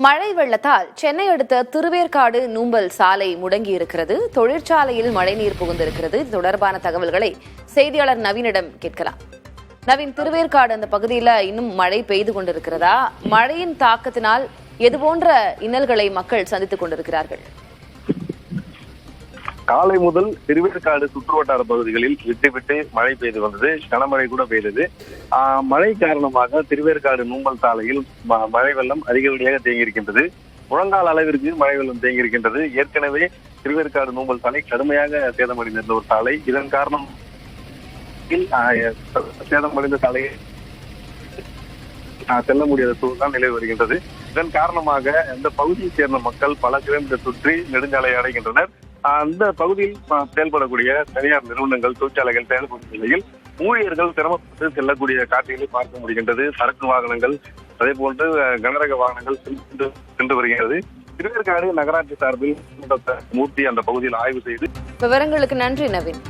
மழை வெள்ளத்தால் சென்னை அடுத்த திருவேற்காடு நூம்பல் சாலை முடங்கி இருக்கிறது. தொழிற்சாலையில் மழைநீர் புகுந்திருக்கிறது. இது தொடர்பான தகவல்களை செய்தியாளர் நவீனிடம் கேட்கலாம். நவீன், திருவேற்காடு அந்த பகுதியில் இன்னும் மழை பெய்து கொண்டிருக்கிறதா? மழையின் தாக்கத்தினால் எதுபோன்ற இன்னல்களை மக்கள் சந்தித்துக் கொண்டிருக்கிறார்கள்? காலை முதல் திருவேற்காடு சுற்றுவட்டார பகுதிகளில் விட்டு விட்டு மழை பெய்து வந்தது. கனமழை கூட பெய்தது. மழை காரணமாக திருவேற்காடு நூம்பல் சாலையில் மழை வெள்ளம் அதிகப்படியாக தேங்கியிருக்கின்றது. முழங்கால் அளவிற்கு மழை வெள்ளம் தேங்கியிருக்கின்றது. ஏற்கனவே திருவேற்காடு நூம்பல் சாலை கடுமையாக சேதமடைந்திருந்த ஒரு சாலை. இதன் காரணம் சேதமடைந்த சாலையை செல்ல முடியாத சூழ்நிலை நிலவி வருகின்றது. இதன் காரணமாக அந்த பகுதியைச் சேர்ந்த மக்கள் பல கிலோமீட்டர் சுற்றி நெடுஞ்சாலையை அடைகின்றனர். அந்த பகுதியில் செயல்படக்கூடிய தனியார் நிறுவனங்கள், தொழிற்சாலைகள் செயல்படும் நிலையில் ஊழியர்கள் சிரமப்பட்டு செல்லக்கூடிய காட்சிகளை பார்க்க முடிகின்றது. சரக்கு வாகனங்கள், அதே போன்று கனரக வாகனங்கள் சென்று வருகிறது. திருவேற்காடு நகராட்சி சார்பில் மூர்த்தி அந்த பகுதியில் ஆய்வு செய்து விவரங்களுக்கு நன்றி நவீன்.